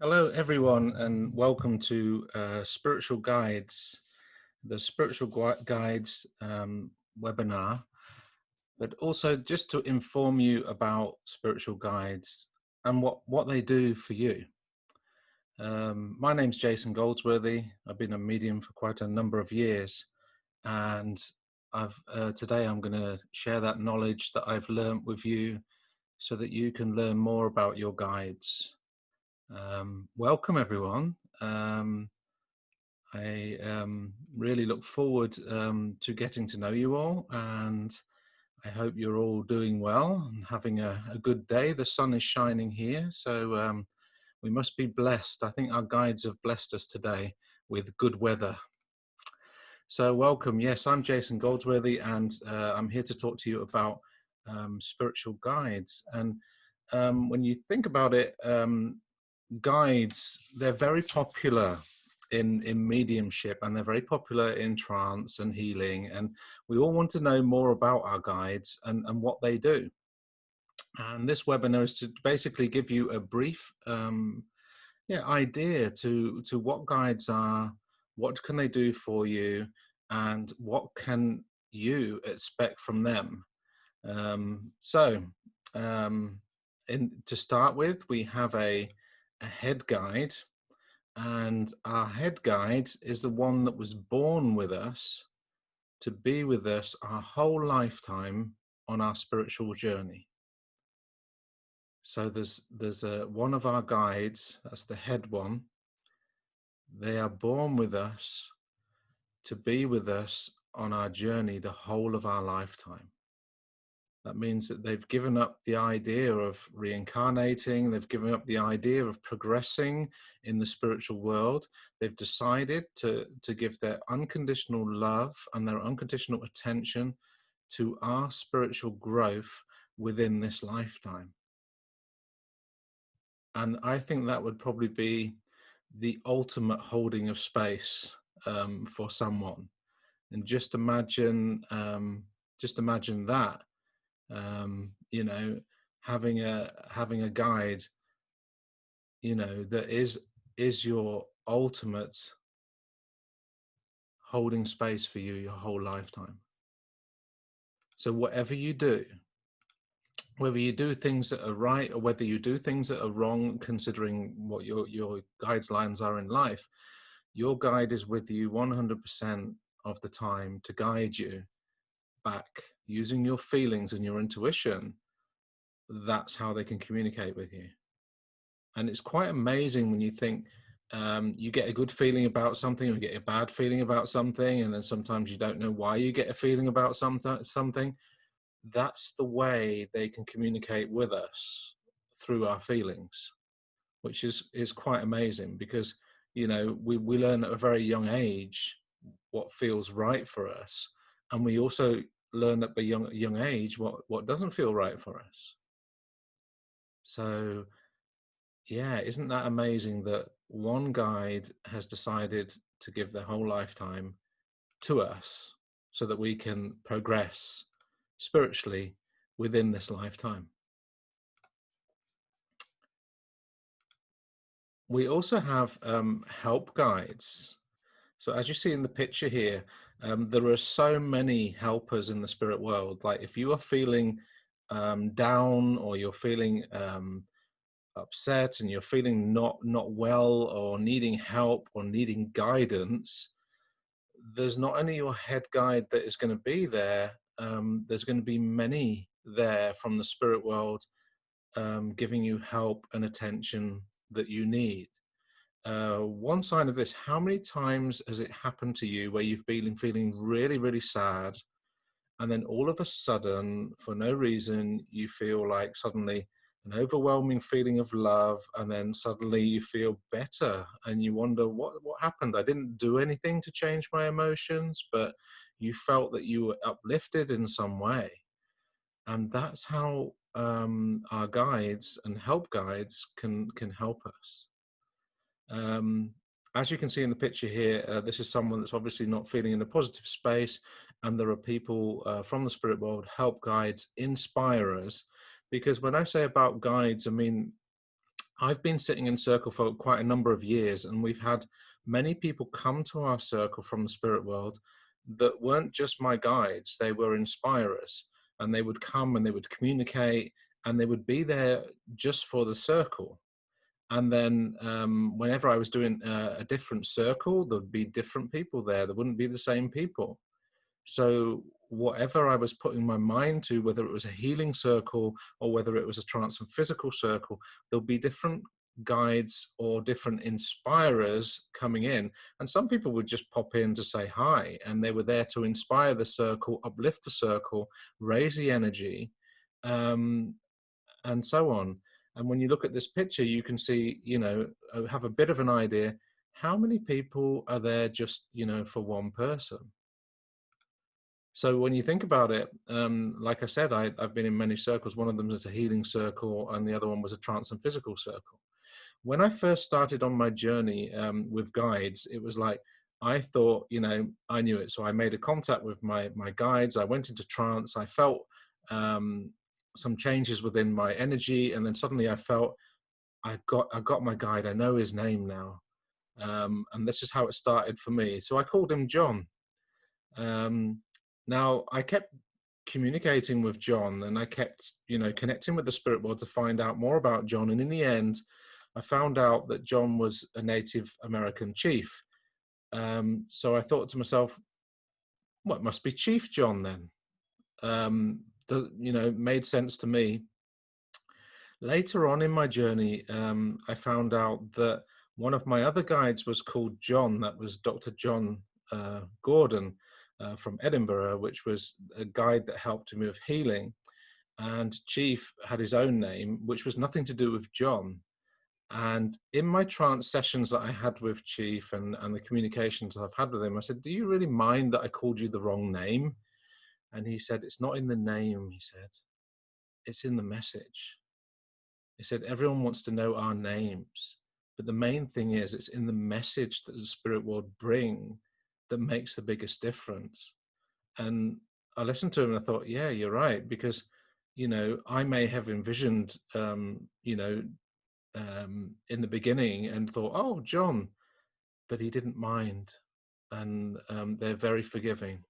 Hello, everyone, and welcome to Spiritual Guides, the Guides webinar, but also just to inform you about spiritual guides and what they do for you. My name's Jason Goldsworthy. I've been a medium for quite a number of years, and today I'm going to share that knowledge that I've learned with you so that you can learn more about your guides. Welcome, everyone. I really look forward to getting to know you all, and I hope you're all doing well and having a good day. The sun is shining here, so we must be blessed. I think our guides have blessed us today with good weather. So welcome. Yes, I'm Jason Goldsworthy, and I'm here to talk to you about spiritual guides. And when you think about it, guides, they're very popular in mediumship, and they're very popular in trance and healing, and we all want to know more about our guides and what they do. And this webinar is to basically give you a brief idea to what guides are, what can they do for you, and what can you expect from them. To start with, we have a head guide, and our head guide is the one that was born with us to be with us our whole lifetime on our spiritual journey. So there's one of our guides, that's the head one. They are born with us to be with us on our journey the whole of our lifetime. That means that they've given up the idea of reincarnating. They've given up the idea of progressing in the spiritual world. They've decided to give their unconditional love and their unconditional attention to our spiritual growth within this lifetime. And I think that would probably be the ultimate holding of space for someone. And just imagine that. You know, having a guide, you know, that is your ultimate holding space for you your whole lifetime. So whatever you do, whether you do things that are right or whether you do things that are wrong, considering what your guidelines are in life, your guide is with you 100% of the time to guide you back using your feelings and your intuition. That's how they can communicate with you. And it's quite amazing when you think you get a good feeling about something or you get a bad feeling about something, and then sometimes you don't know why you get a feeling about something. That's the way they can communicate with us, through our feelings, which is quite amazing, because you know we learn at a very young age what feels right for us, and we also learn at a young age what doesn't feel right for us. So yeah, isn't that amazing that one guide has decided to give their whole lifetime to us so that we can progress spiritually within this lifetime? We also have help guides. So as you see in the picture here, there are so many helpers in the spirit world. Like if you are feeling down, or you're feeling upset, and you're feeling not well, or needing help, or needing guidance, there's not only your head guide that is going to be there, there's going to be many there from the spirit world giving you help and attention that you need. One sign of this: how many times has it happened to you where you've been feeling really sad, and then all of a sudden, for no reason, you feel like suddenly an overwhelming feeling of love, and then suddenly you feel better, and you wonder what happened? I didn't do anything to change my emotions, but you felt that you were uplifted in some way. And that's how our guides and help guides can help us. As you can see in the picture here, this is someone that's obviously not feeling in a positive space, and there are people from the spirit world, help guides, inspire us. Because when I say about guides, I mean I've been sitting in circle for quite a number of years, and we've had many people come to our circle from the spirit world that weren't just my guides, they were inspirers, and they would come and they would communicate, and they would be there just for the circle. And then whenever I was doing a different circle, there'd be different people there. There wouldn't be the same people. So whatever I was putting my mind to, whether it was a healing circle or whether it was a trance and physical circle, there'll be different guides or different inspirers coming in. And some people would just pop in to say hi, and they were there to inspire the circle, uplift the circle, raise the energy, um, and so on. And when you look at this picture, you can see, have a bit of an idea how many people are there just, for one person. So when you think about it, like I said, I've been in many circles. One of them is a healing circle, and the other one was a trance and physical circle. When I first started on my journey with guides, it was like, I thought, I knew it. So I made a contact with my guides. I went into trance. I felt some changes within my energy. And then suddenly I felt, I got my guide. I know his name now. And this is how it started for me. So I called him John. Now I kept communicating with John, and I kept, connecting with the spirit world to find out more about John. And in the end, I found out that John was a Native American chief. So I thought to myself, well, it must be Chief John then. Made sense to me. Later on in my journey, I found out that one of my other guides was called John. That was Dr. John Gordon from Edinburgh, which was a guide that helped me with healing. And Chief had his own name, which was nothing to do with John. And in my trance sessions that I had with Chief and the communications I've had with him, I said, do you really mind that I called you the wrong name? And he said, it's not in the name, he said, it's in the message. He said, everyone wants to know our names, but the main thing is it's in the message that the spirit world bring that makes the biggest difference. And I listened to him and I thought, yeah, you're right, because, I may have envisioned, in the beginning and thought, oh, John, but he didn't mind. And they're very forgiving.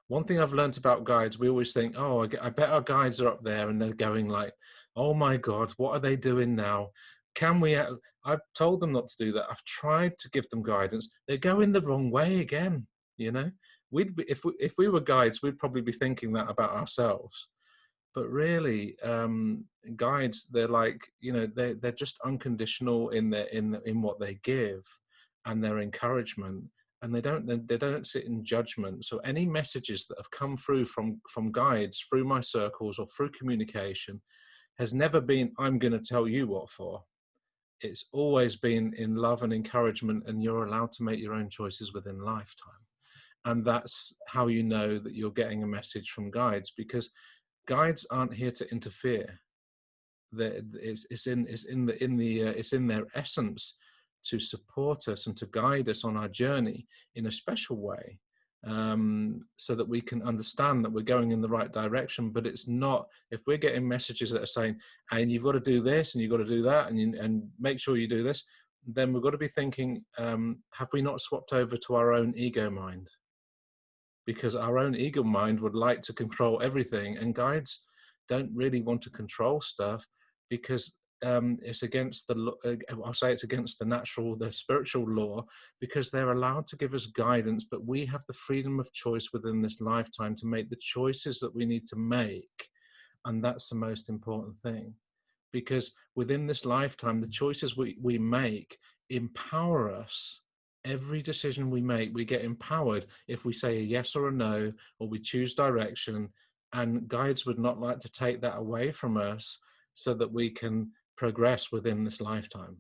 One thing I've learned about guides, we always think, oh, I bet our guides are up there and they're going like, oh my God, what are they doing now? Can we, I've told them not to do that. I've tried to give them guidance. They're going the wrong way again. We'd be, if we were guides, we'd probably be thinking that about ourselves. But really, guides, they're like, they're just unconditional in what they give and their encouragement. And they don't sit in judgment. So any messages that have come through from guides through my circles or through communication has never been, I'm going to tell you what for. It's always been in love and encouragement, and you're allowed to make your own choices within lifetime. And that's how you know that you're getting a message from guides, because guides aren't here to interfere. It's in their essence to support us and to guide us on our journey in a special way, so that we can understand that we're going in the right direction. But it's not, if we're getting messages that are saying, and you've got to do this and you've got to do that and make sure you do this, then we've got to be thinking, have we not swapped over to our own ego mind? Because our own ego mind would like to control everything, and guides don't really want to control stuff, because it's against I'll say it's against the spiritual law, because they're allowed to give us guidance, but we have the freedom of choice within this lifetime to make the choices that we need to make. And that's the most important thing, because within this lifetime, the choices we make empower us. Every decision we make, we get empowered if we say a yes or a no, or we choose direction. And guides would not like to take that away from us, so that we can progress within this lifetime.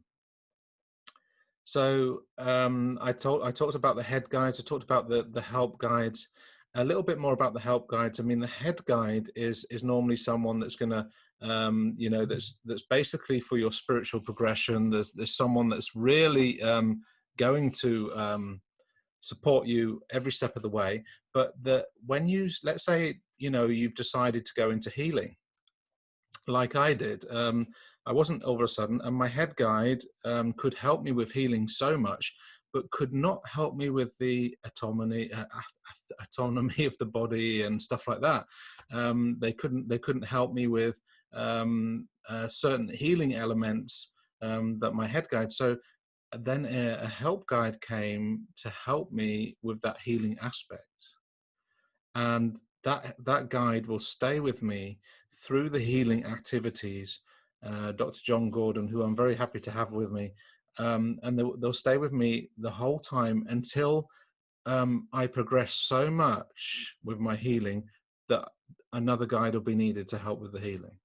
So I talked about the head guides. I talked about the help guides. A little bit more about the help guides. I mean, the head guide is normally someone that's going to, that's basically for your spiritual progression. There's someone that's really going to support you every step of the way. But when let's say, you've decided to go into healing, like I did, I wasn't all of a sudden, and my head guide could help me with healing so much, but could not help me with the autonomy of the body and stuff like that. They couldn't help me with certain healing elements that my head guide. So then a help guide came to help me with that healing aspect, and that guide will stay with me through the healing activities. Dr. John Gordon, who I'm very happy to have with me, and they'll stay with me the whole time until I progress so much with my healing that another guide will be needed to help with the healing.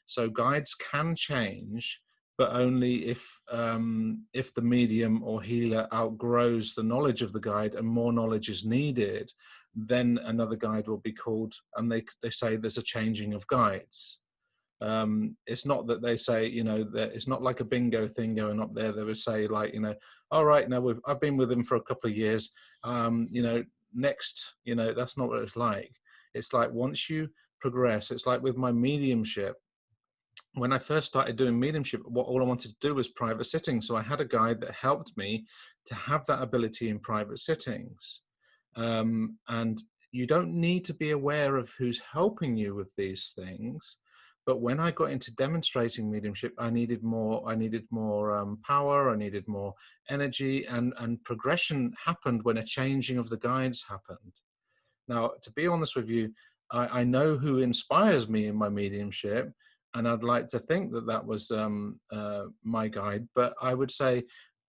So guides can change, but only if the medium or healer outgrows the knowledge of the guide and more knowledge is needed, then another guide will be called, and they say there's a changing of guides. It's not that they say, you know, that it's not like a bingo thing going up there. They would say like, you know, all right, now I've been with him for a couple of years, you know, next, you know, that's not what it's like. It's like once you progress, it's like with my mediumship. When I first started doing mediumship, all I wanted to do was private sittings. So I had a guide that helped me to have that ability in private sittings. And you don't need to be aware of who's helping you with these things. But when I got into demonstrating mediumship, I needed more power, I needed more energy, and progression happened when a changing of the guides happened. Now, to be honest with you, I know who inspires me in my mediumship, and I'd like to think that that was my guide. But I would say,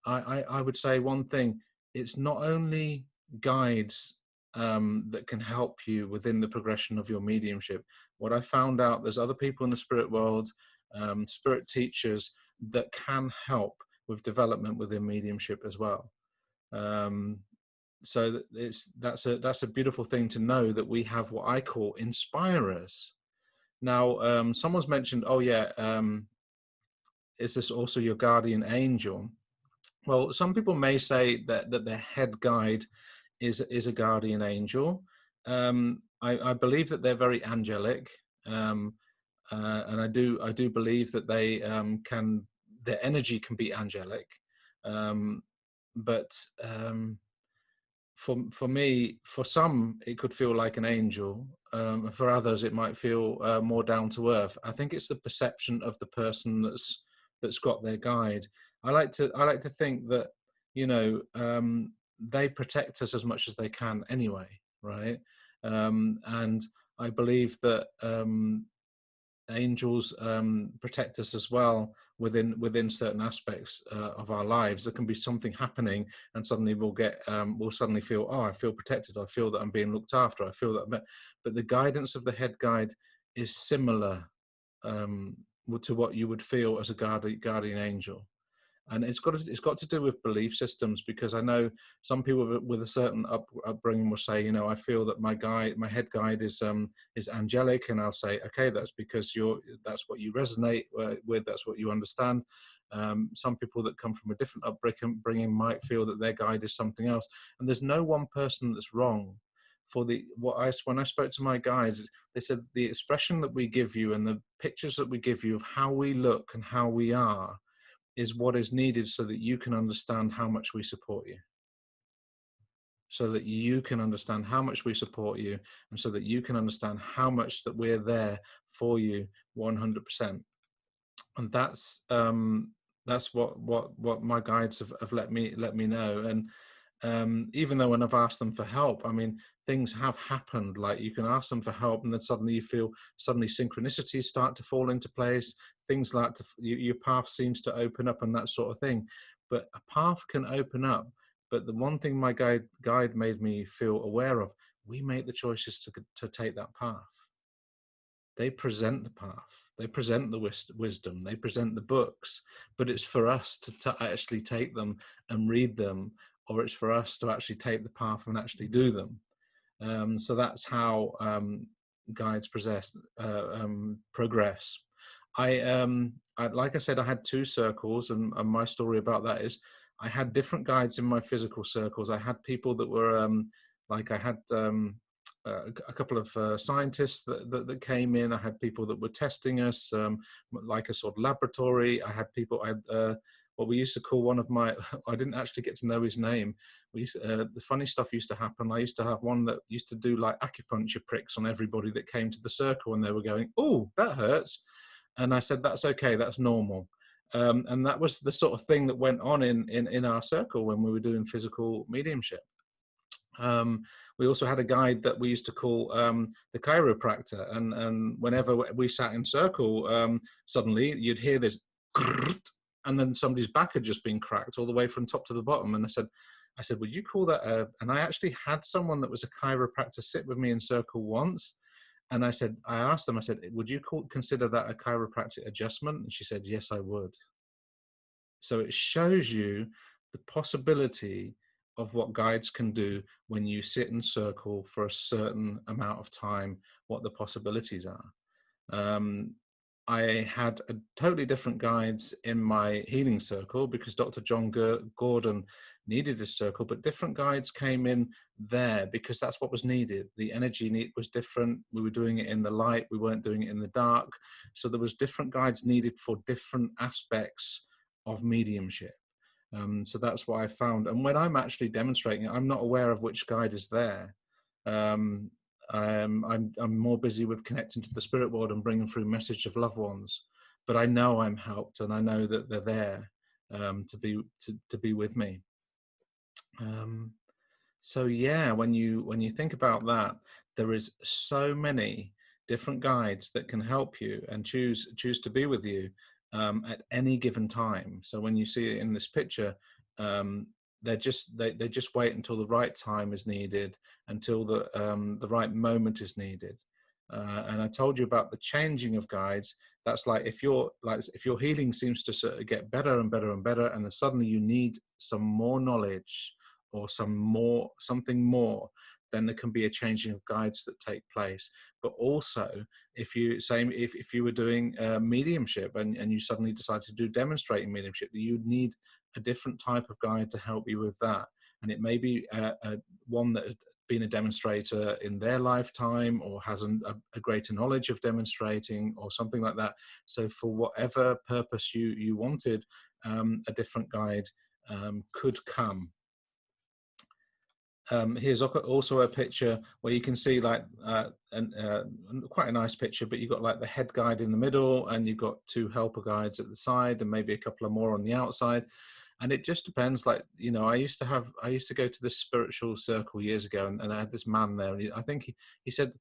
I would say one thing: it's not only guides that can help you within the progression of your mediumship. What I found out, there's other people in the spirit world, spirit teachers that can help with development within mediumship as well. So that's a beautiful thing to know, that we have what I call inspirers. Now, someone's mentioned, oh yeah, is this also your guardian angel? Well, some people may say that their head guide is a guardian angel. I believe that they're very angelic, and I do believe that they their energy can be angelic, but for me, for some, it could feel like an angel. For others, it might feel more down to earth. I think it's the perception of the person that's got their guide. I like to think that, you know, they protect us as much as they can anyway, right? And I believe that angels protect us as well within certain aspects of our lives. There can be something happening, and suddenly we'll suddenly feel, oh, I feel protected. I feel that I'm being looked after. I feel that, but the guidance of the head guide is similar to what you would feel as a guardian angel. And it's got to do with belief systems, because I know some people with a certain upbringing will say, you know, I feel that my head guide is angelic, and I'll say, okay, that's because that's what you resonate with, that's what you understand. Some people that come from a different upbringing might feel that their guide is something else, and there's no one person that's wrong. When I spoke to my guides, they said the expression that we give you and the pictures that we give you of how we look and how we are is what is needed, so that you can understand how much we support you, so that you can understand how much we support you, and so that you can understand how much that we're there for you 100%. And that's what my guides have let me know. And even though when I've asked them for help, I mean, things have happened. Like, you can ask them for help, and then suddenly you feel synchronicities start to fall into place. Things like your path seems to open up, and that sort of thing. But a path can open up. But the one thing my guide made me feel aware of: we make the choices to take that path. They present the path, they present the wisdom, they present the books, but it's for us to actually take them and read them, or it's for us to actually take the path and actually do them. So that's how guides progress. Like I said, I had 2 circles, and my story about that is I had different guides in my physical circles. I had people that were like, I had a couple of scientists that came in. I had people that were testing us, like a sort of laboratory. I had people, I had what we used to call one of my, I didn't actually get to know his name. The funny stuff used to happen. I used to have one that used to do like acupuncture pricks on everybody that came to the circle, and they were going, "Oh, that hurts." And I said, "That's okay, that's normal." And that was the sort of thing that went on in our circle when we were doing physical mediumship. We also had a guide that we used to call the chiropractor, and whenever we sat in circle, suddenly you'd hear this, and then somebody's back had just been cracked all the way from top to the bottom. And I said, would you call that and I actually had someone that was a chiropractor sit with me in circle once. And I asked them, I said, would you consider that a chiropractic adjustment? And she said, yes, I would. So it shows you the possibility of what guides can do when you sit in circle for a certain amount of time, what the possibilities are. I had a totally different guides in my healing circle because Dr. John Gordon needed a circle, but different guides came in there because that's what was needed. The energy was different. We were doing it in the light. We weren't doing it in the dark. So there was different guides needed for different aspects of mediumship. So that's what I found. And when I'm actually demonstrating it, I'm not aware of which guide is there. I'm more busy with connecting to the spirit world and bringing through message of loved ones, but I know I'm helped, and I know that they're there to be with me. So yeah, when you think about that, there is so many different guides that can help you and choose to be with you at any given time. So when you see it in this picture, they just wait until the right time is needed, until the right moment is needed. And I told you about the changing of guides. That's like if your healing seems to sort of get better and better and better, and then suddenly you need some more knowledge or something more, then there can be a changing of guides that take place. But also, if you were doing mediumship and you suddenly decide to do demonstrating mediumship, that you'd need a different type of guide to help you with that. And it may be one that had been a demonstrator in their lifetime or has a greater knowledge of demonstrating or something like that. So for whatever purpose you wanted, a different guide could come. Here's also a picture where you can see like quite a nice picture, but you've got like the head guide in the middle, and you've got two helper guides at the side, and maybe a couple of more on the outside. And it just depends. Like, you know, I used to go to this spiritual circle years ago, and I had this man there, and I think he said,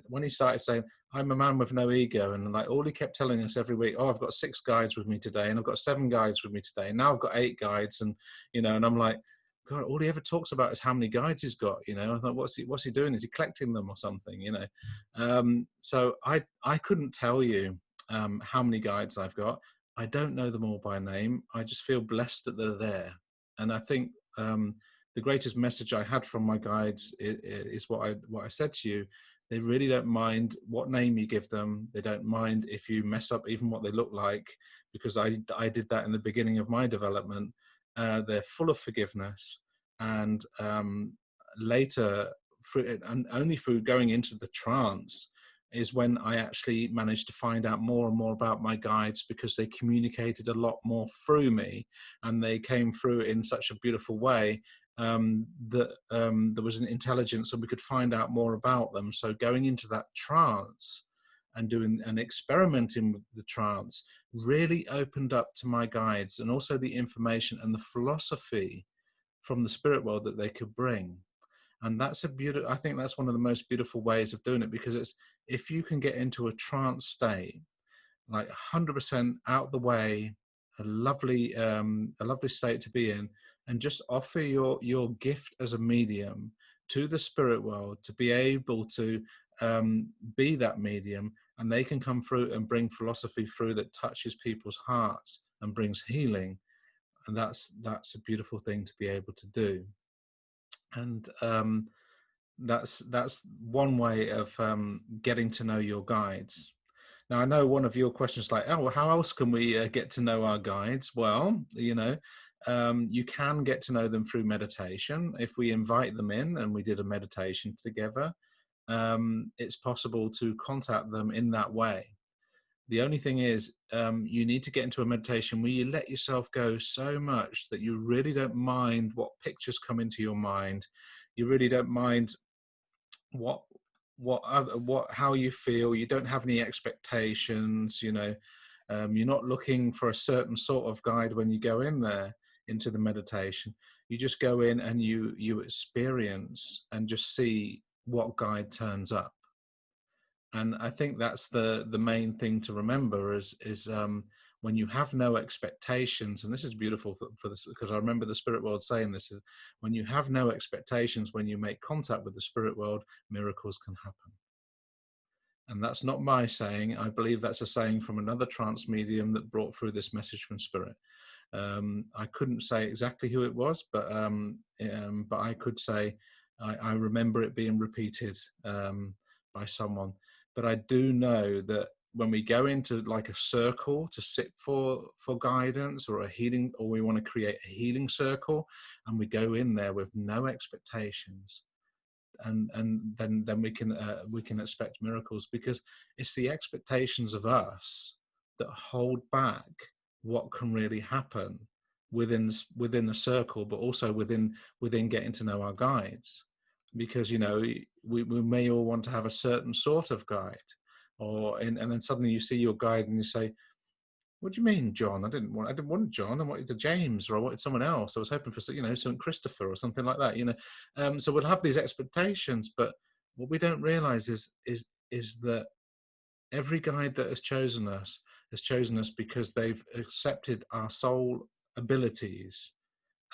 when he started saying, I'm a man with no ego, and like all he kept telling us every week, oh, I've got 6 guides with me today, and I've got 7 guides with me today, and now I've got 8 guides, and you know, and I'm like, God, all he ever talks about is how many guides he's got. You know, I thought, what's he doing? Is he collecting them or something? You know, so I couldn't tell you how many guides I've got. I don't know them all by name. I just feel blessed that they're there, and I think the greatest message I had from my guides is what I said to you. They really don't mind what name you give them. They don't mind if you mess up even what they look like, because I did that in the beginning of my development. They're full of forgiveness, and later, and only through going into the trance is when I actually managed to find out more and more about my guides, because they communicated a lot more through me, and they came through in such a beautiful way that there was an intelligence, and we could find out more about them. So going into that trance and doing and experimenting with the trance really opened up to my guides, and also the information and the philosophy from the spirit world that they could bring. And that's I think that's one of the most beautiful ways of doing it, because it's, if you can get into a trance state, like 100% out the way, a lovely state to be in, and just offer your gift as a medium to the spirit world to be able to be that medium, and they can come through and bring philosophy through that touches people's hearts and brings healing. And that's a beautiful thing to be able to do. And that's one way of getting to know your guides. Now, I know one of your questions, like, oh, well, how else can we get to know our guides? Well, you know, You can get to know them through meditation. If we invite them in and we did a meditation together, it's possible to contact them in that way. The only thing is, you need to get into a meditation where you let yourself go so much that you really don't mind what pictures come into your mind. You really don't mind how you feel. You don't have any expectations. You're not looking for a certain sort of guide when you go in there into the meditation. You just go in and you experience and just see what guide turns up. And I think that's the main thing to remember is when you have no expectations, and this is beautiful for this, because I remember the spirit world saying this, is when you have no expectations, when you make contact with the spirit world, miracles can happen. And that's not my saying. I believe that's a saying from another trance medium that brought through this message from spirit. I couldn't say exactly who it was, but I could say I remember it being repeated by someone. But I do know that when we go into like a circle to sit for guidance or a healing, or we want to create a healing circle, and we go in there with no expectations, and then we can expect miracles, because it's the expectations of us that hold back what can really happen within the circle, but also within getting to know our guides. Because we may all want to have a certain sort of guide, and then suddenly you see your guide and you say, "What do you mean, John? I didn't want John. I wanted a James, or I wanted someone else. I was hoping for St. Christopher or something like that." So we'll have these expectations, but what we don't realize is that every guide that has chosen us because they've accepted our soul abilities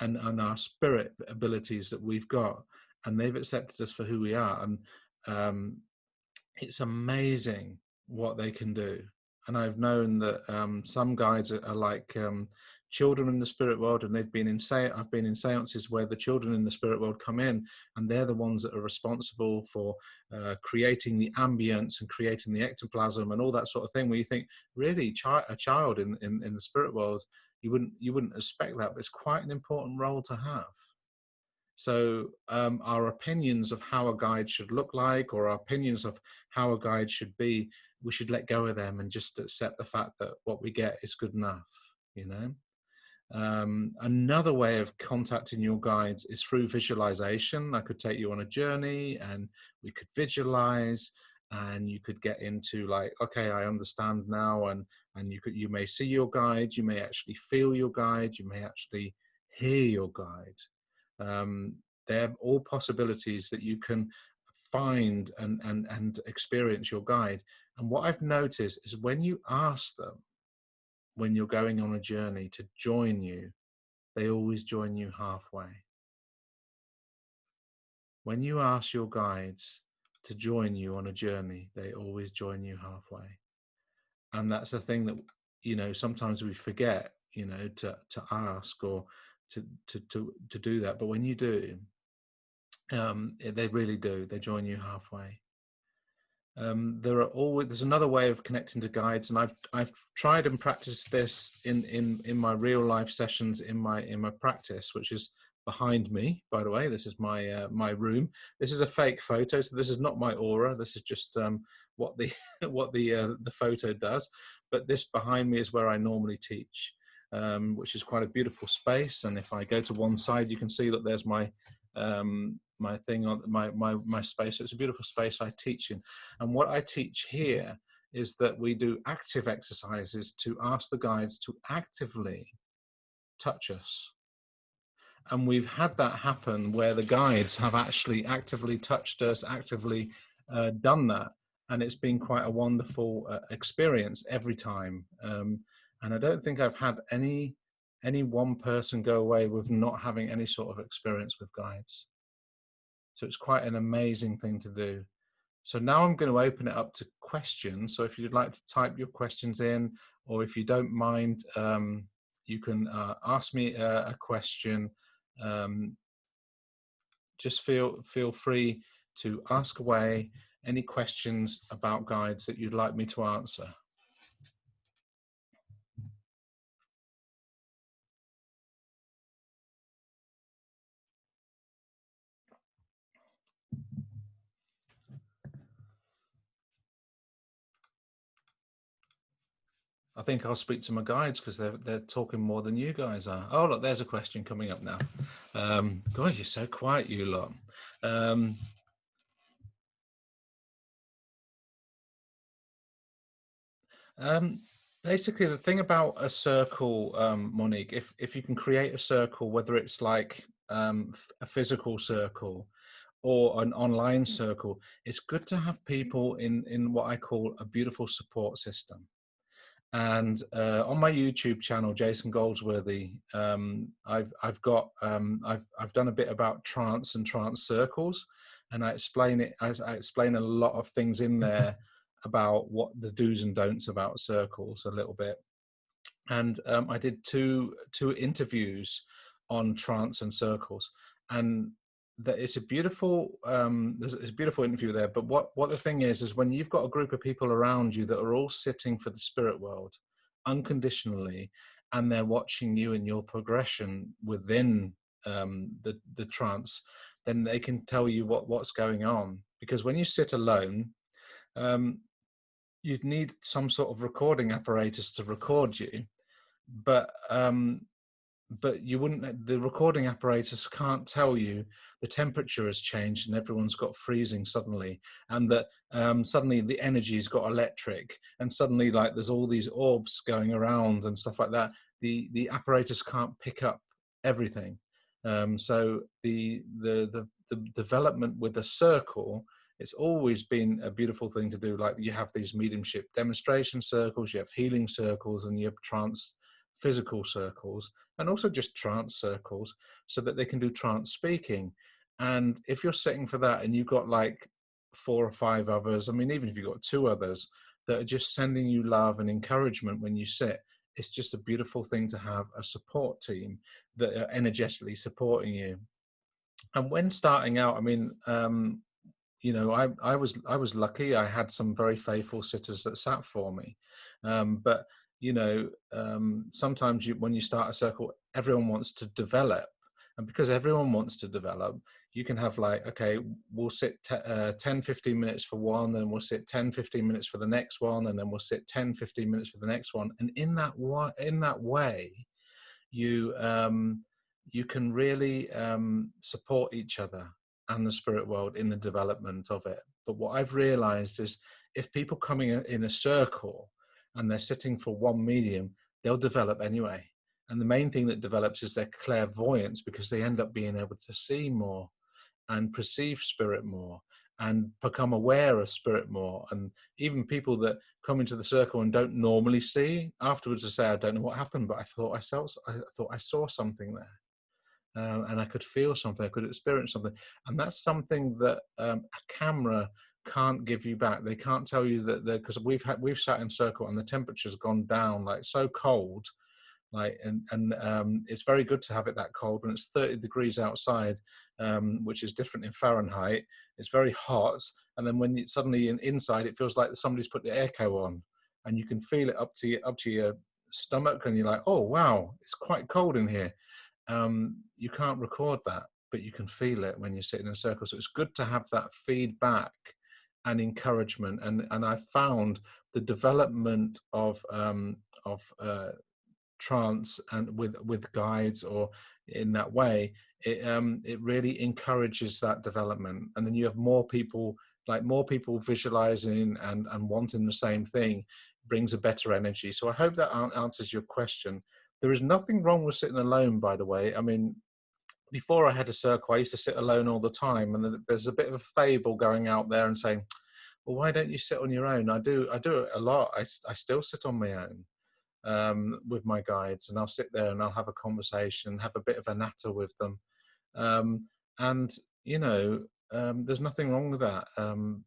and our spirit abilities that we've got, and they've accepted us for who we are. And it's amazing what they can do. And I've known that some guides are like children in the spirit world, and I've been in seances where the children in the spirit world come in, and they're the ones that are responsible for creating the ambience and creating the ectoplasm and all that sort of thing, where you think, really, a child in the spirit world, you wouldn't expect that, but it's quite an important role to have. So our opinions of how a guide should look like, or our opinions of how a guide should be, we should let go of them and just accept the fact that what we get is good enough. Another way of contacting your guides is through visualization. I could take you on a journey and we could visualize, and you could get into like, okay, I understand now, and you may see your guide, you may actually feel your guide, you may actually hear your guide. They're all possibilities that you can find and experience your guide. And what I've noticed is when you ask them, when you're going on a journey, to join you, they always join you halfway. When you ask your guides to join you on a journey, they always join you halfway. And that's the thing that, sometimes we forget, to ask or to do that. But when you do, they really do. They join you halfway. There's another way of connecting to guides, and I've tried and practiced this in my real life sessions in my practice, which is behind me. By the way, this is my room. This is a fake photo, so this is not my aura. This is just what the the photo does. But this behind me is where I normally teach, which is quite a beautiful space. And if I go to one side, you can see that there's my thing on my space. So it's a beautiful space I teach in. And what I teach here is that we do active exercises to ask the guides to actively touch us. And we've had that happen where the guides have actually actively touched us, actively done that. And it's been quite a wonderful experience every time. And I don't think I've had any one person go away with not having any sort of experience with guides. So it's quite an amazing thing to do. So now I'm going to open it up to questions. So if you'd like to type your questions in, or if you don't mind, you can ask me a question. Just feel free to ask away any questions about guides that you'd like me to answer. I think I'll speak to my guides because they're talking more than you guys are. Oh, look, there's a question coming up now. God, you're so quiet, you lot. Um, um, Basically, the thing about a circle, Monique, if you can create a circle, whether it's like a physical circle or an online circle, it's good to have people in what I call a beautiful support system. And on my YouTube channel, Jason Goldsworthy, I've done a bit about trance and trance circles, and I explain it. I explain a lot of things in there about what the do's and don'ts about circles a little bit. And I did two interviews on trance and circles, and that it's a beautiful there's a beautiful interview there. But what the thing is when you've got a group of people around you that are all sitting for the spirit world unconditionally, and they're watching you and your progression within the trance, then they can tell you what's going on. Because when you sit alone, um, you'd need some sort of recording apparatus to record you, but you wouldn't, the recording apparatus can't tell you the temperature has changed and everyone's got freezing suddenly, and that suddenly the energy's got electric, and suddenly like there's all these orbs going around and stuff like that. The apparatus can't pick up everything. So the development with the circle, it's always been a beautiful thing to do. Like you have these mediumship demonstration circles, you have healing circles, and you have trance physical circles, and also just trance circles, so that they can do trance speaking. And if you're sitting for that and you've got like 4 or 5 others, I mean, even if you've got 2 others that are just sending you love and encouragement when you sit, it's just a beautiful thing to have a support team that are energetically supporting you. And when starting out, I mean, I was lucky. I had some very faithful sitters that sat for me, but sometimes when you start a circle, everyone wants to develop, and because everyone wants to develop, you can have like, okay, we'll sit 10-15 minutes for one, then we'll sit 10-15 minutes for the next one, and then we'll sit 10-15 minutes for the next one, and in that way, you you can really support each other and the spirit world in the development of it. But what I've realized is if people coming in a circle and they're sitting for one medium, they'll develop anyway. And the main thing that develops is their clairvoyance, because they end up being able to see more and perceive spirit more and become aware of spirit more. And even people that come into the circle and don't normally see, afterwards they say, I don't know what happened, but I thought I saw something there. And I could feel something, I could experience something. And that's something that a camera can't give you back. They can't tell you that, because we've sat in circle and the temperature's gone down, like so cold, like, and it's very good to have it that cold when it's 30 degrees outside, which is different in Fahrenheit. It's very hot, and then when suddenly inside, it feels like somebody's put the airco on, and you can feel it up to your stomach, and you're like, oh wow, it's quite cold in here. You can't record that, but you can feel it when you're sitting in a circle. So it's good to have that feedback and encouragement. And I found the development of trance and with guides or in that way, it really encourages that development. And then you have more people visualizing and wanting the same thing, brings a better energy. So I hope that answers your question. There is nothing wrong with sitting alone, by the way. I mean, before I had a circle, I used to sit alone all the time, and there's a bit of a fable going out there and saying, well, why don't you sit on your own? I do it a lot. I still sit on my own with my guides, and I'll sit there and I'll have a conversation, have a bit of a natter with them. And, there's nothing wrong with that,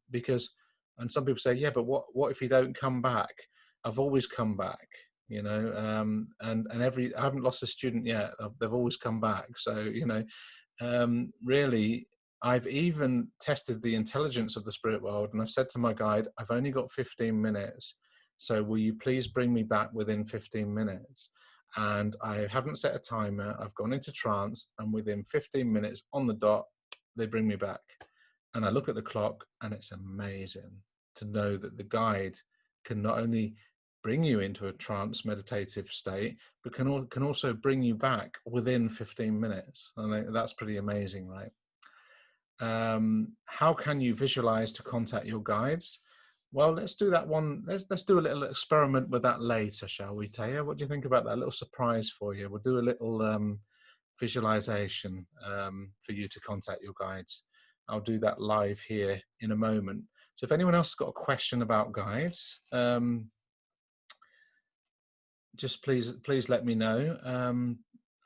because, and some people say, yeah, but what if you don't come back? I've always come back, and I haven't lost a student yet. They've always come back. So, really, I've even tested the intelligence of the spirit world, and I've said to my guide, I've only got 15 minutes. So will you please bring me back within 15 minutes? And I haven't set a timer. I've gone into trance, and within 15 minutes on the dot, they bring me back. And I look at the clock, and it's amazing to know that the guide can not only bring you into a trance meditative state, but can also bring you back within 15 minutes. And that's pretty amazing, right? How can you visualize to contact your guides? Well, let's do that one. Let's do a little experiment with that later, shall we, Taya? What do you think about that? A little surprise for you. We'll do a little visualization for you to contact your guides. I'll do that live here in a moment. So if anyone else has got a question about guides, just please let me know.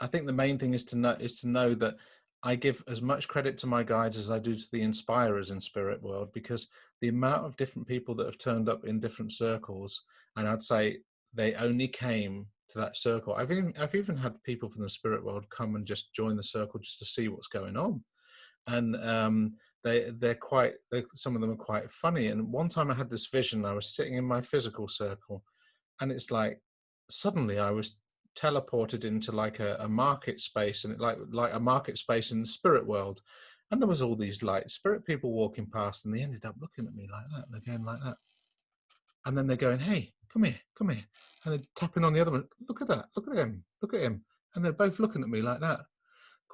I think the main thing is to know that I give as much credit to my guides as I do to the inspirers in spirit world, because the amount of different people that have turned up in different circles, and I'd say they only came to that circle. I've even had people from the spirit world come and just join the circle just to see what's going on, and some of them are quite funny. And one time I had this vision. I was sitting in my physical circle, and it's like suddenly I was teleported into like a market space, and like a market space in the spirit world, and there was all these like spirit people walking past, and they ended up looking at me like that. They're going like that, and then they're going, "Hey, come here, come here," and they're tapping on the other one. Look at that, look at him, look at him, and they're both looking at me like that.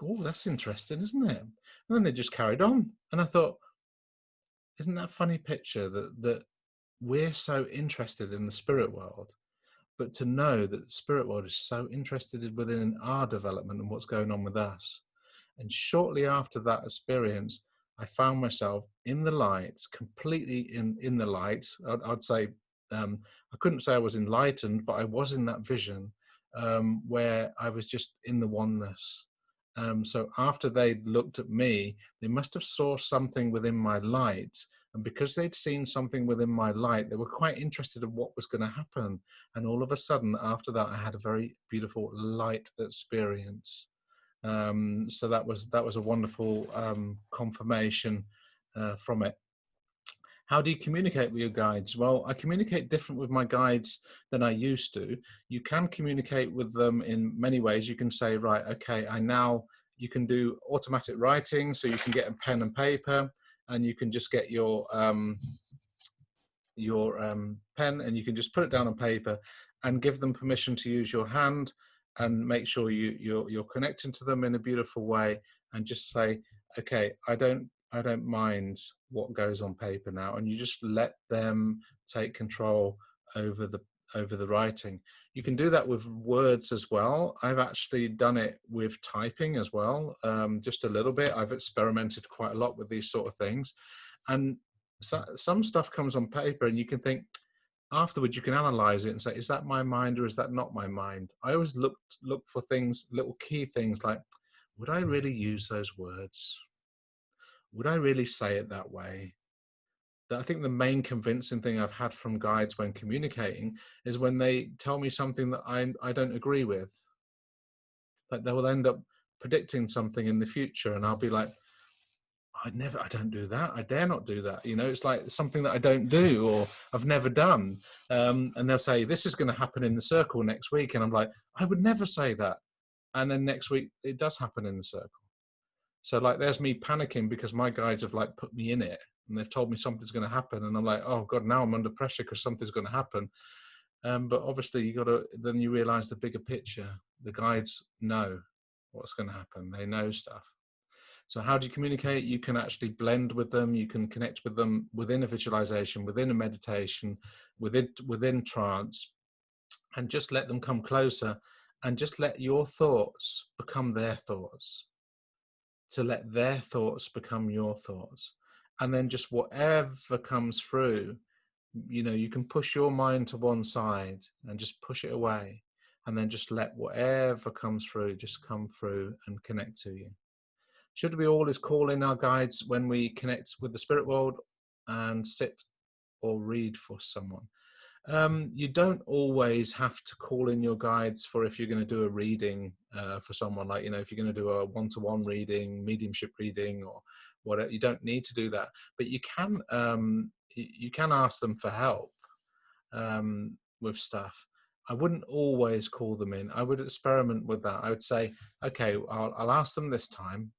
Oh, that's interesting, isn't it? And then they just carried on, and I thought, isn't that a funny picture that we're so interested in the spirit world, but to know that the spirit world is so interested within our development and what's going on with us. And shortly after that experience, I found myself in the light, completely in the light. I'd say, I couldn't say I was enlightened, but I was in that vision where I was just in the oneness. So after they looked at me, they must have saw something within my light. And because they'd seen something within my light, they were quite interested in what was going to happen. And all of a sudden, after that, I had a very beautiful light experience. So that was a wonderful confirmation from it. How do you communicate with your guides? Well, I communicate different with my guides than I used to. You can communicate with them in many ways. You can say, right, okay, you can do automatic writing, so you can get a pen and paper, and you can just get your pen, and you can just put it down on paper and give them permission to use your hand, and make sure you're connecting to them in a beautiful way, and just say, okay, I don't mind what goes on paper now, and you just let them take control over the writing. You can do that with words as well. I've actually done it with typing as well, just a little bit. I've experimented quite a lot with these sort of things, and so, some stuff comes on paper, and you can think afterwards, you can analyze it and say, is that my mind or is that not my mind? I always look for things, little key things like, would I really use those words? Would I really say it that way? I think the main convincing thing I've had from guides when communicating is when they tell me something that I don't agree with. Like they will end up predicting something in the future, and I'll be like, I don't do that. I dare not do that. You know, it's like something that I don't do or I've never done. And they'll say, this is going to happen in the circle next week. And I'm like, I would never say that. And then next week it does happen in the circle. So like, there's me panicking because my guides have like put me in it, and they've told me something's going to happen. And I'm like, oh God, now I'm under pressure because something's going to happen. But obviously then you realize the bigger picture. The guides know what's going to happen. They know stuff. So how do you communicate? You can actually blend with them. You can connect with them within a visualization, within a meditation, within trance, and just let them come closer, and just let your thoughts become their thoughts, to let their thoughts become your thoughts. And then just whatever comes through, you know, you can push your mind to one side and just push it away, and then just let whatever comes through just come through and connect to you. Should we always call in our guides when we connect with the spirit world and sit or read for someone? You don't always have to call in your guides for if you're going to do a reading for someone. Like, you know, if you're going to do a one-to-one reading, mediumship reading, or whatever, you don't need to do that. But you can ask them for help with stuff. I wouldn't always call them in. I would experiment with that. I would say, okay, I'll ask them this time,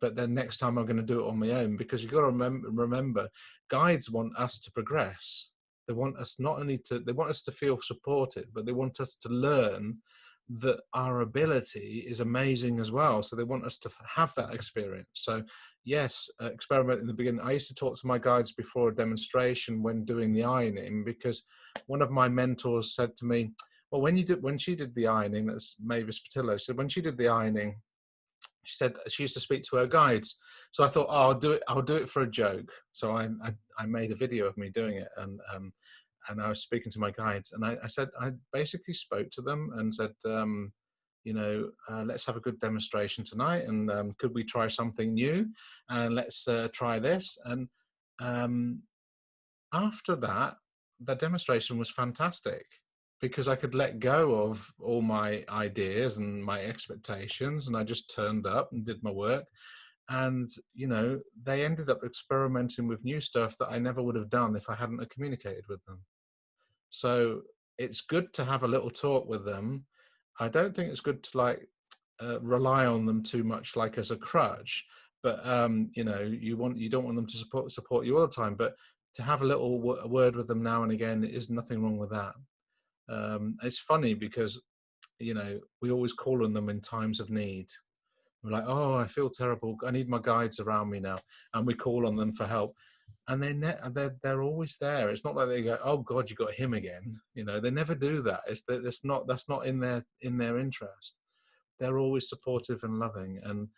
but then next time I'm going to do it on my own, because you've got to remember, guides want us to progress. They want us not only to, they want us to feel supported, but they want us to learn that our ability is amazing as well. So they want us to have that experience. So yes, experiment in the beginning. I used to talk to my guides before a demonstration when doing the ironing, because one of my mentors said to me, well, when she did the ironing, that's Mavis Patillo, she said when she did the ironing, she said she used to speak to her guides. So I thought, oh, I'll do it for a joke. So I made a video of me doing it, and I was speaking to my guides, and I said, I basically spoke to them and said, let's have a good demonstration tonight, and could we try something new, and let's try this. And after that, the demonstration was fantastic, because I could let go of all my ideas and my expectations, and I just turned up and did my work. And, they ended up experimenting with new stuff that I never would have done if I hadn't have communicated with them. So it's good to have a little talk with them. I don't think it's good to rely on them too much, like as a crutch. But you don't want them to support you all the time. But to have a little word with them now and again is nothing wrong with that. It's funny because we always call on them in times of need. We're like, oh, I feel terrible. I need my guides around me now, and we call on them for help. And they're always there. It's not like they go, oh God, you got him again. They never do that. That's not in their interest. They're always supportive and loving, and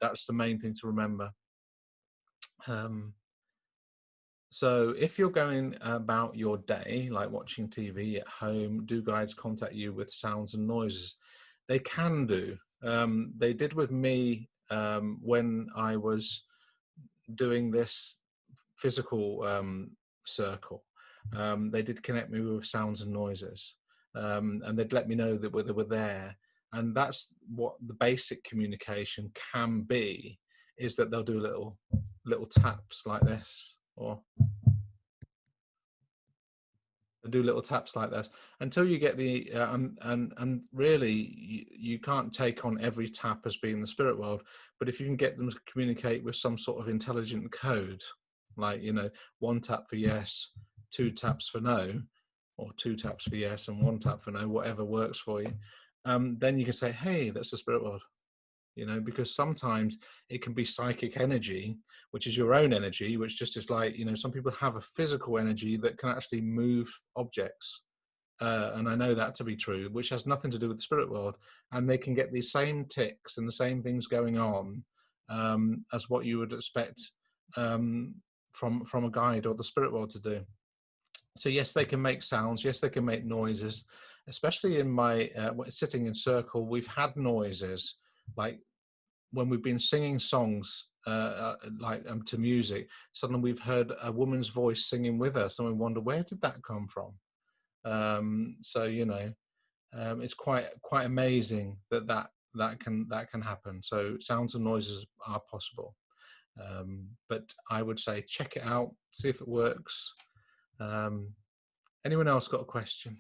that's the main thing to remember. So if you're going about your day, like watching TV at home, do guides contact you with sounds and noises? They can do. They did with me when I was doing this physical circle. They did connect me with sounds and noises, and they'd let me know that they were there. And that's what the basic communication can be, is that they'll do little taps like this, or do little taps like this until you get the and really you can't take on every tap as being the spirit world, but if you can get them to communicate with some sort of intelligent code, like one tap for yes, two taps for no, or two taps for yes and one tap for no, whatever works for you, then you can say, hey, that's the spirit world. Because sometimes it can be psychic energy, which is your own energy, which just is like, some people have a physical energy that can actually move objects. And I know that to be true, which has nothing to do with the spirit world. And they can get these same tics and the same things going on as what you would expect from a guide or the spirit world to do. So yes, they can make sounds. Yes, they can make noises. Especially in my sitting in circle, we've had noises like when we've been singing songs to music. Suddenly we've heard a woman's voice singing with us, and we wonder, where did that come from? It's quite amazing that can happen. So sounds and noises are possible, but I would say check it out, see if it works. Anyone else got a question?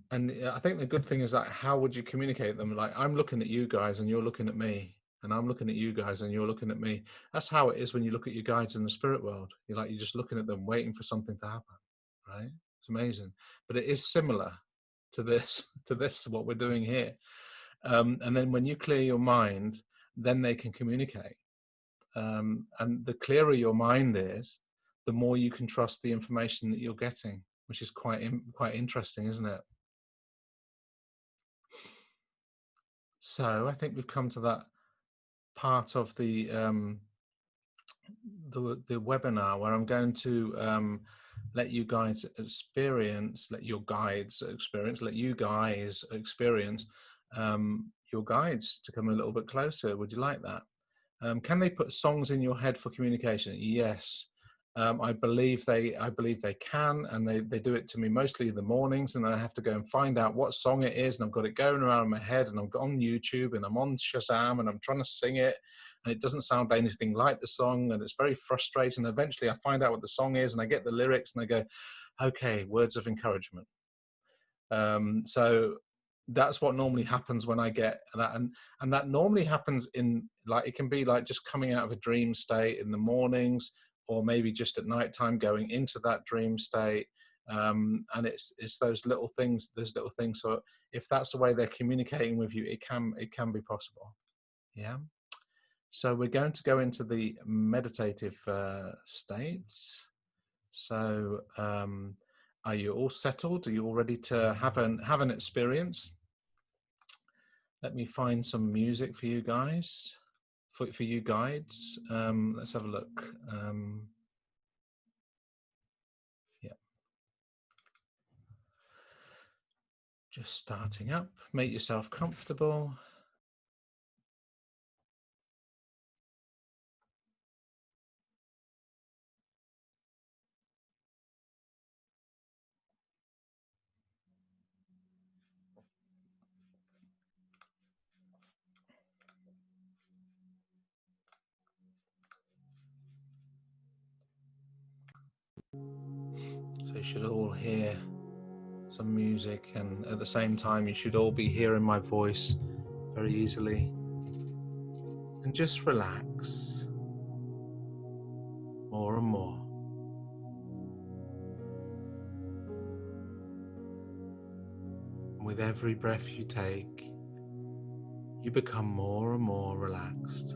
And I think the good thing is that how would you communicate them? Like, I'm looking at you guys and you're looking at me, and I'm looking at you guys and you're looking at me. That's how it is when you look at your guides in the spirit world. You're just looking at them, waiting for something to happen, right? It's amazing. But it is similar to this, what we're doing here. And then when you clear your mind, then they can communicate. And the clearer your mind is, the more you can trust the information that you're getting, which is quite interesting, isn't it? So I think we've come to that part of the webinar where I'm going to let you guys experience your guides your guides to come a little bit closer. Would you like that? Can they put songs in your head for communication? Yes. I believe they can, and they do it to me mostly in the mornings, and then I have to go and find out what song it is, and I've got it going around in my head, and I'm on YouTube and I'm on Shazam and I'm trying to sing it, and it doesn't sound anything like the song, and it's very frustrating. Eventually I find out what the song is and I get the lyrics and I go, okay, words of encouragement. So that's what normally happens when I get that. And that normally happens in, like, it can be like just coming out of a dream state in the mornings, or maybe just at nighttime going into that dream state. And it's those little things, so if that's the way they're communicating with you, it can be possible. Yeah. So we're going to go into the meditative states. So are you all settled? Are you all ready to have an experience? Let me find some music for you guys, for you guides. Let's have a look. Yeah. Just starting up. Make yourself comfortable. So you should all hear some music, and at the same time you should all be hearing my voice very easily. And just relax more and more. And with every breath you take, you become more and more relaxed.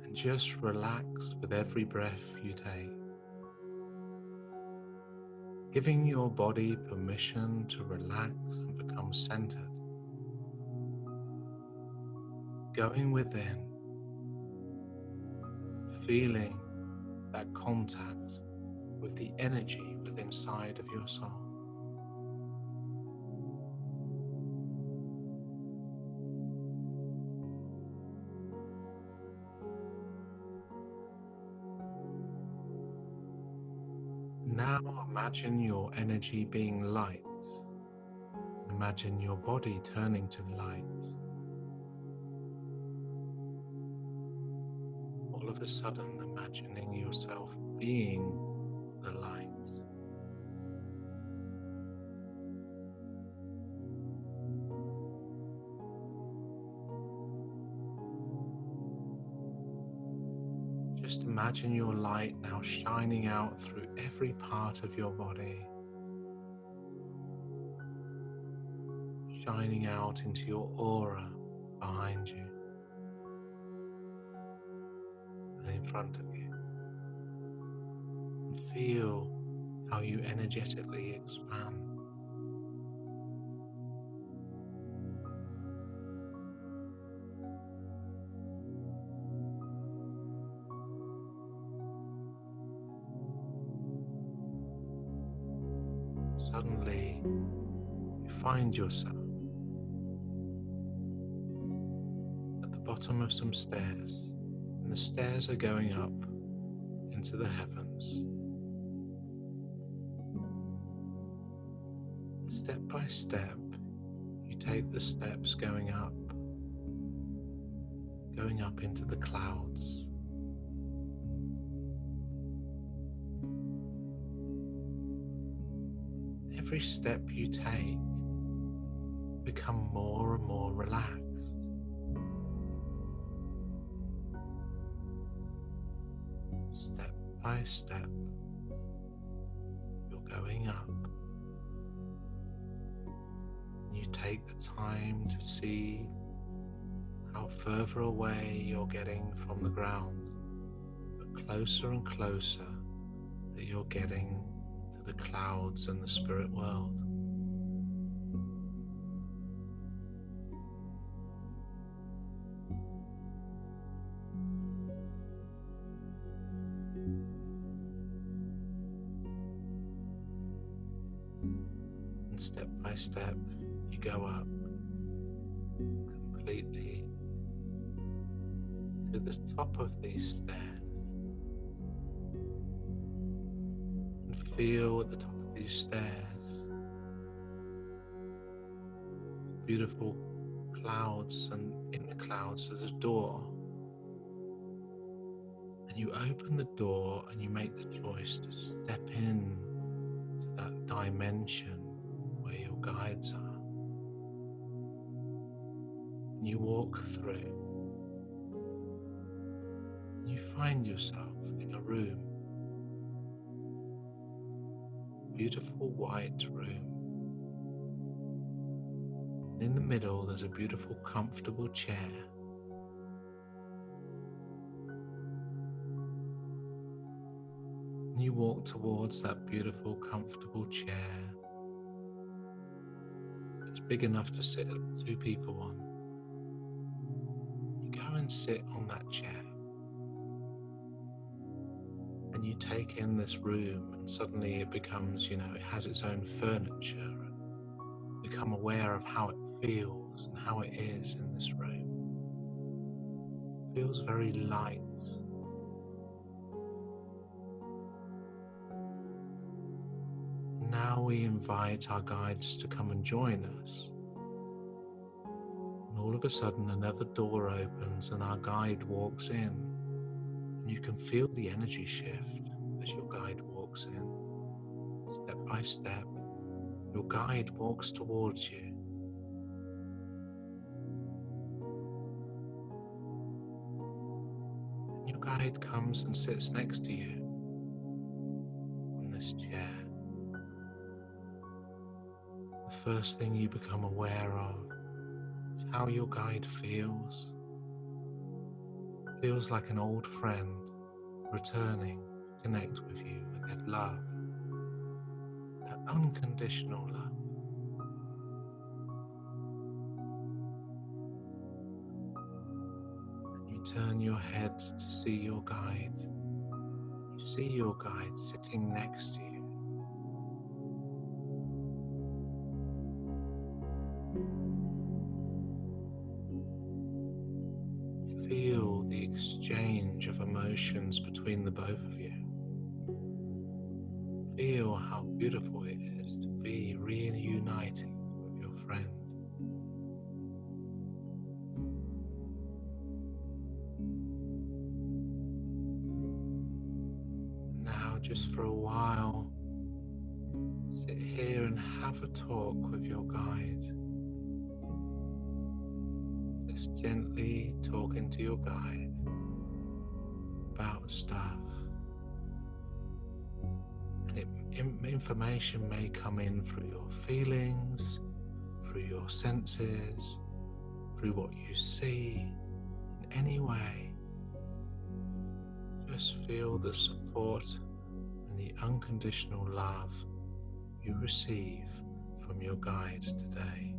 And just relax with every breath you take, giving your body permission to relax and become centered. Going within, feeling that contact with the energy within inside of your soul. Now imagine your energy being light. Imagine your body turning to light. All of a sudden, imagining yourself being the light. Just imagine your light now shining out through every part of your body, shining out into your aura behind you and in front of you. And feel how you energetically expand. Suddenly, you find yourself at the bottom of some stairs, and the stairs are going up into the heavens. And step by step, you take the steps going up into the clouds. Every step you take, become more and more relaxed. Step by step, you're going up. You take the time to see how further away you're getting from the ground, but closer and closer that you're getting to the clouds and the spirit world. And step by step, you go up completely to the top of these stairs, and feel at the top of these stairs beautiful clouds, and in the clouds there's a door. And you open the door and you make the choice to step in to that dimension where your guides are. And you walk through. You find yourself in a room, beautiful white room. And in the middle, there's a beautiful, comfortable chair. And you walk towards that beautiful, comfortable chair. It's big enough to sit 2 people on. You go and sit on that chair. And you take in this room, and suddenly it becomes, it has its own furniture. And become aware of how it feels and how it is in this room. It feels very light. Now we invite our guides to come and join us. And all of a sudden another door opens and our guide walks in. And you can feel the energy shift as your guide walks in. Step by step, your guide walks towards you. And your guide comes and sits next to you on this chair. The first thing you become aware of is how your guide feels. It feels like an old friend returning to connect with you with that love, that unconditional love. And you turn your head to see your guide. You see your guide sitting next to you. Feel the exchange of emotions between the both of you. Feel how beautiful it is to be reunited with your friend. Now, just for a while, sit here and have a talk with your guide. Just gently talking to your guide about stuff. And information may come in through your feelings, through your senses, through what you see, in any way. Just feel the support and the unconditional love you receive from your guide today.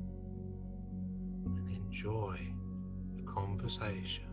And enjoy the conversation.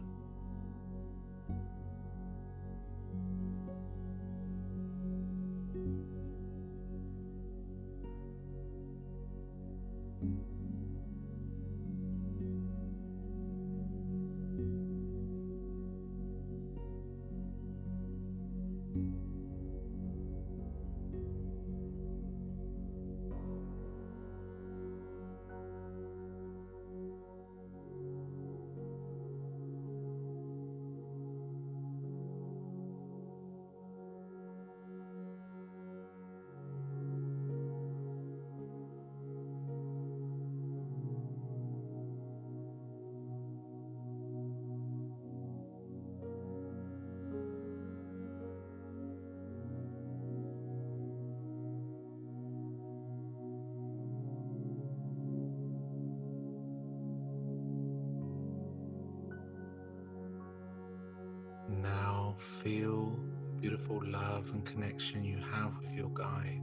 Now feel the beautiful love and connection you have with your guide.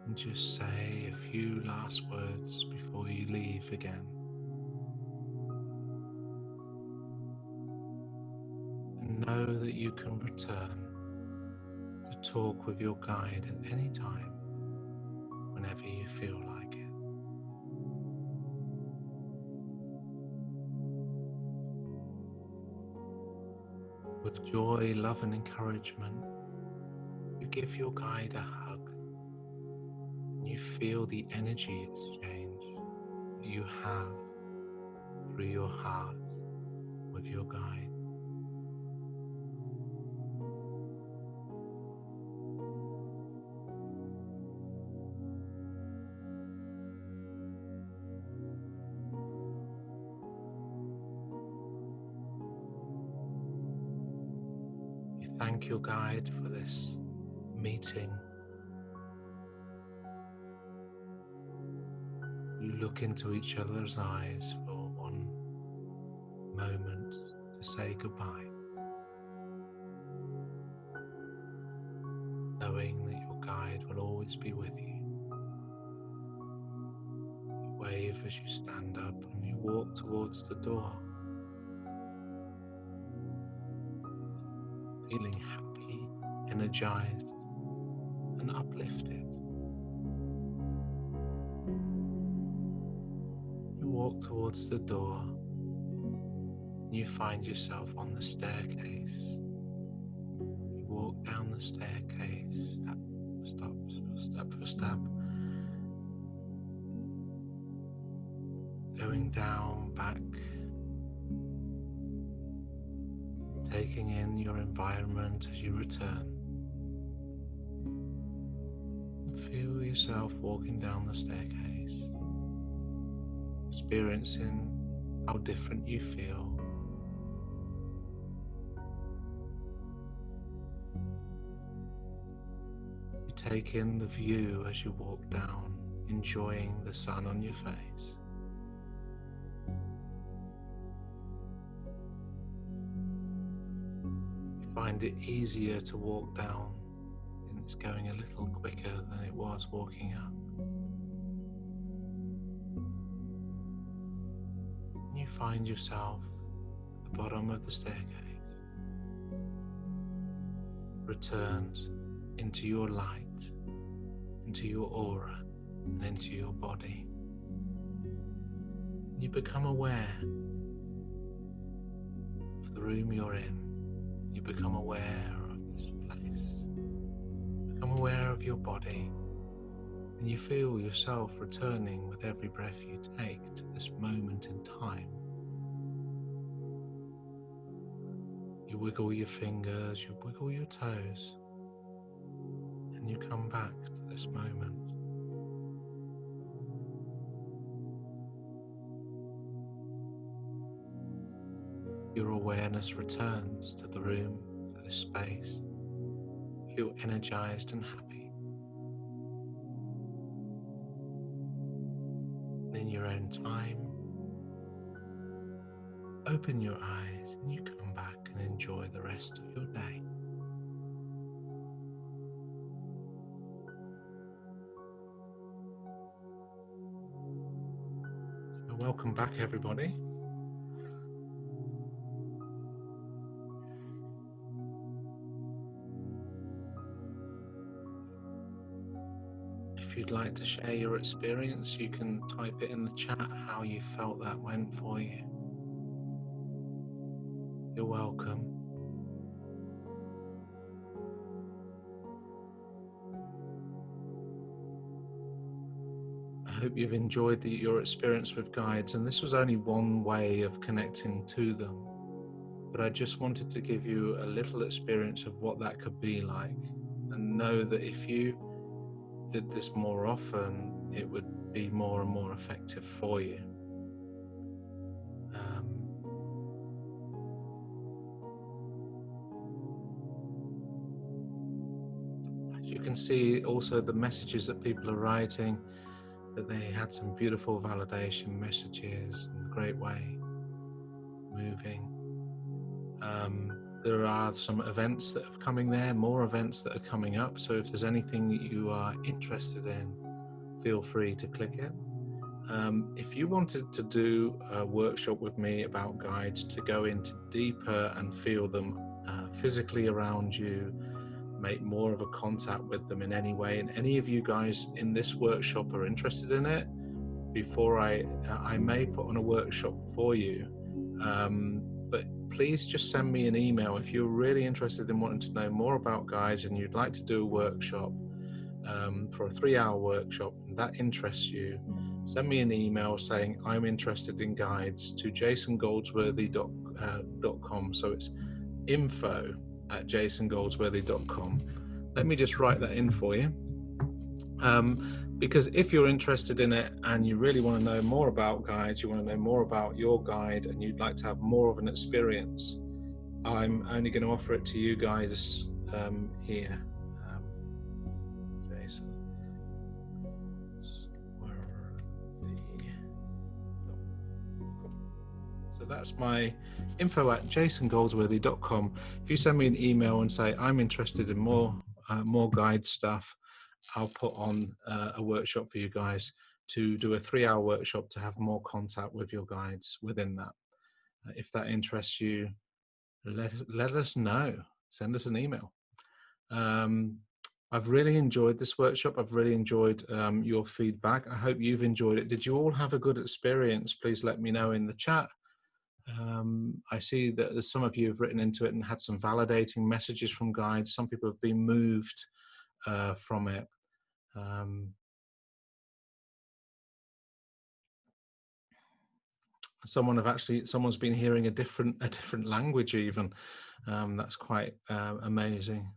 And just say a few last words before you leave again. And know that you can return to talk with your guide at any time, whenever you feel like it. With joy, love and encouragement, you give your guide a hug. And you feel the energy exchange that you have through your heart. your guide. You thank your guide for this meeting. You look into each other's eyes for one moment to say goodbye, knowing that your guide will always be with you. You wave as you stand up and you walk towards the door, feeling happy, energized, and uplifted. You walk towards the door and you find yourself on the staircase. You walk down the staircase, step for step, going down, back, taking in your environment as you return. And feel yourself walking down the staircase, experiencing how different you feel. You take in the view as you walk down, enjoying the sun on your face. You find it easier to walk down, and it's going a little quicker than it was walking up. You find yourself at the bottom of the staircase, returned into your light, into your aura, and into your body. You become aware of the room you're in. You become aware of this place. Become aware of your body, and you feel yourself returning with every breath you take to this moment in time. You wiggle your fingers, you wiggle your toes, and you come back to this moment. Your awareness returns to the room, to this space. You feel energized and happy. And in your own time, open your eyes and you come back and enjoy the rest of your day. So welcome back, everybody. If you'd like to share your experience, you can type it in the chat how you felt that went for you. You're welcome. I hope you've enjoyed your experience with guides, and this was only one way of connecting to them, but I just wanted to give you a little experience of what that could be like, and know that if you did this more often, it would be more and more effective for you. As you can see also the messages that people are writing, that they had some beautiful validation messages in a great way, moving. There are some events that are coming there, more events that are coming up, so if there's anything that you are interested in, feel free to click it. If you wanted to do a workshop with me about guides, to go into deeper and feel them physically around you, make more of a contact with them in any way, and any of you guys in this workshop are interested in it, before I may put on a workshop for you, but please just send me an email if you're really interested in wanting to know more about guides and you'd like to do a workshop, for a 3-hour workshop, and that interests you. send me an email saying I'm interested in guides to jasongoldsworthy.com. So it's info@jasongoldsworthy.com. Let me just write that in for you. Because if you're interested in it and you really want to know more about guides, you want to know more about your guide, and you'd like to have more of an experience, I'm only going to offer it to you guys here. Jason, so that's my info@jasongoldsworthy.com. If you send me an email and say I'm interested in more guide stuff, I'll put on a workshop for you guys to do a 3-hour workshop to have more contact with your guides within that. If that interests you, let us know. Send us an email. I've really enjoyed this workshop. I've really enjoyed your feedback. I hope you've enjoyed it. Did you all have a good experience? Please let me know in the chat. I see that some of you have written into it and had some validating messages from guides. Some people have been moved from it. Someone's been hearing a different language even. That's quite amazing.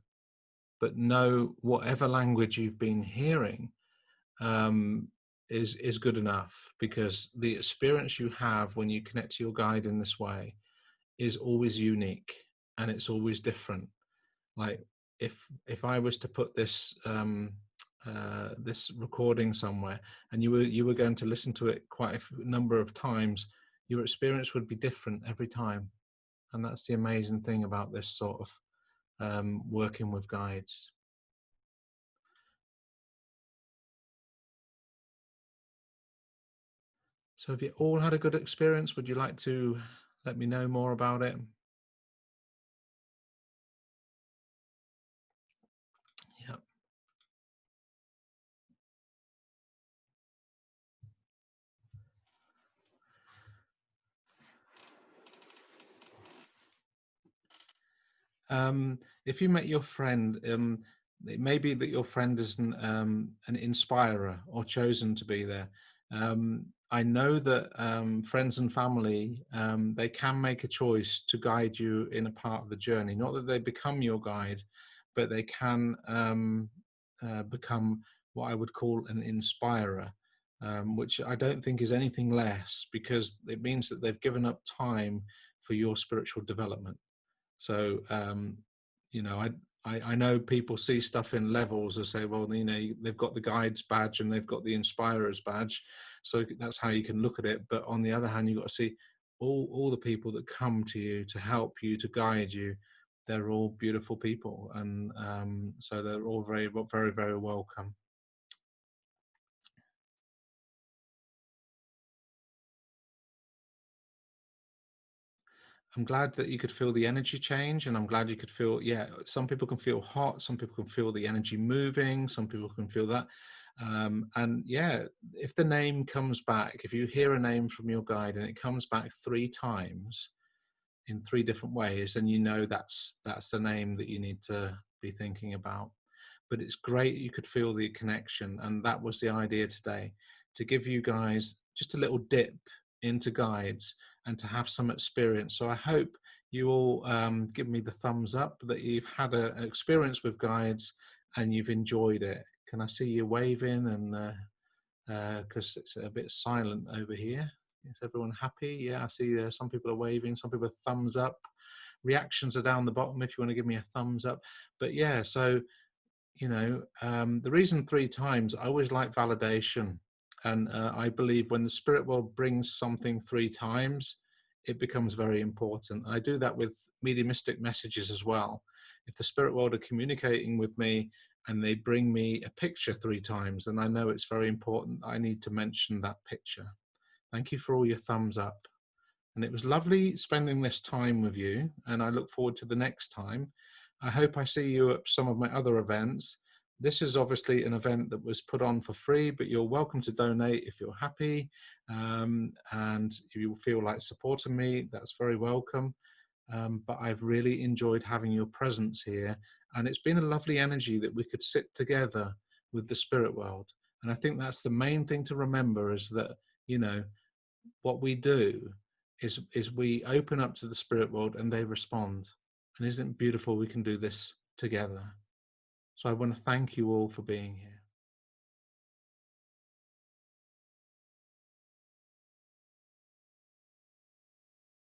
But know whatever language you've been hearing is good enough, because the experience you have when you connect to your guide in this way is always unique and it's always different. Like if I was to put this this recording somewhere and you were going to listen to it quite a number of times, your experience would be different every time. And that's the amazing thing about this sort of working with guides. So have you all had a good experience? Would you like to let me know more about it? Yeah. If you met your friend, it may be that your friend is an inspirer or chosen to be there. I know that friends and family, they can make a choice to guide you in a part of the journey. Not that they become your guide, but they can become what I would call an inspirer, which I don't think is anything less, because it means that they've given up time for your spiritual development. So, you know, I know people see stuff in levels and say, well, you know, they've got the guides badge and they've got the inspirers badge. So that's how you can look at it. But on the other hand, you've got to see all the people that come to you to help you, to guide you. They're all beautiful people. And so they're all very, very, very welcome. I'm glad that you could feel the energy change, and I'm glad you could feel, yeah, some people can feel hot, some people can feel the energy moving, some people can feel that. And yeah, if the name comes back, if you hear a name from your guide and it comes back 3 times in 3 different ways, then you know that's the name that you need to be thinking about. But it's great you could feel the connection, and that was the idea today, to give you guys just a little dip into guides and to have some experience. So I hope you all give me the thumbs up that you've had an experience with guides and you've enjoyed it. Can I see you waving? And because it's a bit silent over here. Is everyone happy? Yeah, I see some people are waving, some people are thumbs up. Reactions are down the bottom if you want to give me a thumbs up. But yeah, so, you know, the reason 3 times, I always like validation. And I believe when the spirit world brings something 3 times, it becomes very important. I do that with mediumistic messages as well. If the spirit world are communicating with me and they bring me a picture 3 times, then I know it's very important. I need to mention that picture. Thank you for all your thumbs up. And it was lovely spending this time with you, and I look forward to the next time. I hope I see you at some of my other events. This is obviously an event that was put on for free, but you're welcome to donate if you're happy. And if you feel like supporting me, that's very welcome. But I've really enjoyed having your presence here. And it's been a lovely energy that we could sit together with the spirit world And I think that's the main thing to remember, is that, you know, what we do is we open up to the spirit world and they respond. And isn't it beautiful we can do this together? So I want to thank you all for being here.